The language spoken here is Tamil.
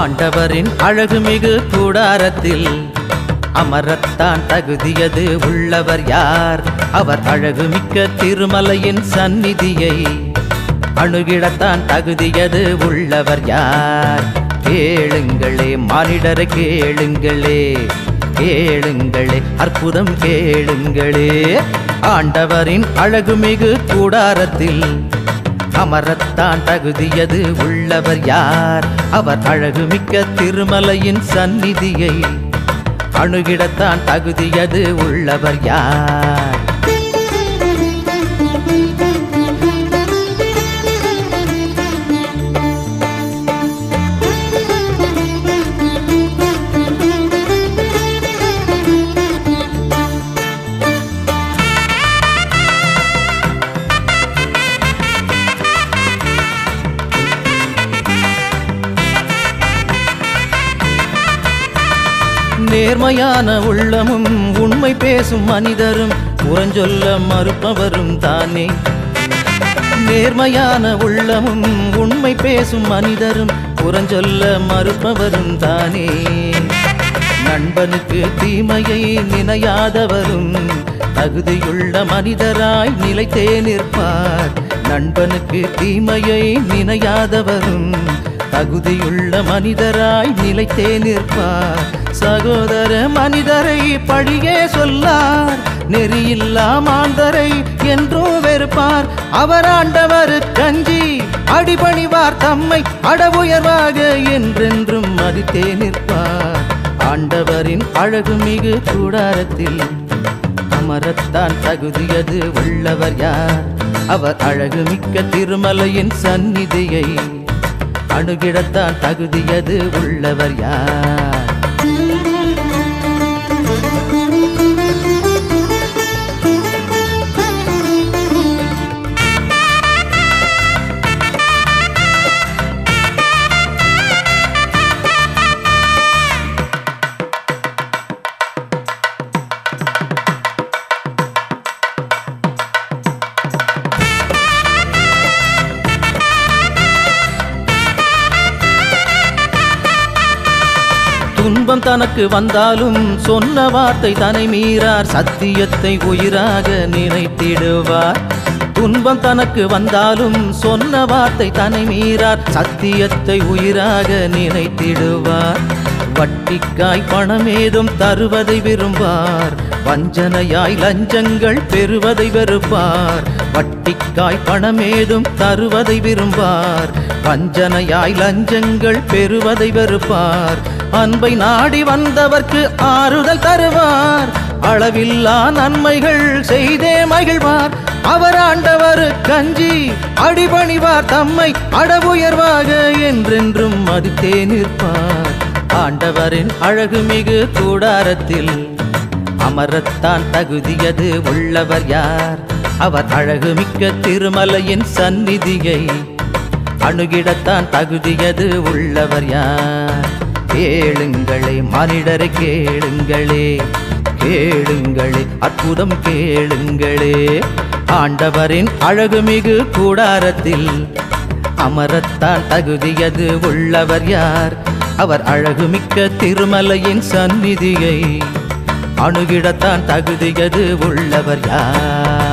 ஆண்டவரின் அழகுமிகு கூடாரத்தில் அமரத்தான் தகுதியது உள்ளவர் யார்? அவர் அழகுமிக்க திருமலையின் சந்நிதியை அணுகிடத்தான் தகுதியது உள்ளவர் யார்? கேளுங்களே மானிடரை கேளுங்களே, கேளுங்களே அற்புதம் கேளுங்களே. ஆண்டவரின் அழகுமிகு கூடாரத்தில் அமரத்தான் தகுதியது உள்ளவர் யார்? அவர் அழகுமிக்க திருமலையின் சந்நிதியை அணுகிடத்தான் தகுதியது உள்ளவர் யார்? நேர்மையான உள்ளமும் உண்மை பேசும் மனிதரும் புறஞ்சொல்ல மறுப்பவரும் தானே. நேர்மையான உள்ளமும் உண்மை பேசும் மனிதரும் புறஞ்சொல்ல மறுப்பவரும் தானே. நண்பனுக்கு தீமையை நினையாதவரும் தகுதியுள்ள மனிதராய் நிலைத்தே நிற்பார். நண்பனுக்கு தீமையை நினையாதவரும் தகுதியுள்ள மனிதராய் நிலைத்தே நிற்பார். சகோதர மனிதரை பழியே சொல்லார், நெறியில்லா மாந்தரை என்றும் வெறுப்பார். அவர் ஆண்டவர் கஞ்சி அடிபணிவார், தம்மை அடவுயர்வாக என்றென்றும் மதித்தே நிற்பார். ஆண்டவரின் அழகுமிகு கூடாரத்தில் அமரத்தான் தகுதியது உள்ளவர் யார்? அவர் அழகுமிக்க திருமலையின் சந்நிதியை அணுகிடத்தான் தகுதியது உள்ளவர் யார்? துன்பம் தனக்கு வந்தாலும் சொன்ன வார்த்தை தன்னை மீறார், சத்தியத்தை உயிராக நினைத்திடுவார். துன்பம் தனக்கு வந்தாலும் சொன்ன வார்த்தை தன்னை மீறார், சத்தியத்தை உயிராக நினைத்திடுவார். வட்டிக்காய் பணமேதும் தருவதை விரும்பார், வஞ்சனையாய் லஞ்சங்கள் பெறுவதை வெறுப்பார். வட்டிக்காய் பணமேதும் தருவதை விரும்பார், வஞ்சனையாய் லஞ்சங்கள் பெறுவதை வெறுப்பார். அன்பை நாடி வந்தவர்க்கு ஆறுதல் தருவார், அளவில்லா நன்மைகள் செய்தே மகிழ்வார். அவர் ஆண்டவர் கஞ்சி அடிபணிவார், தம்மை அடவுயர்வாக என்றென்றும் மதித்தே நிற்பார். ஆண்டவரின் அழகுமிகு கூடாரத்தில் அமரத்தான் தகுதியது உள்ளவர் யார்? அவர் அழகுமிக்க திருமலையின் சந்நிதியை அணுகிடத்தான் தகுதியது உள்ளவர் யார்? கேளுங்களே மானிடரை கேளுங்களே, கேளுங்களே அற்புதம் கேளுங்களே. ஆண்டவரின் அழகுமிகு கூடாரத்தில் அமரத்தான் தகுதியது உள்ளவர் யார்? அவர் அழகுமிக்க திருமலையின் சந்நிதியை அணுகிடத்தான் தகுதியது உள்ளவர் யார்?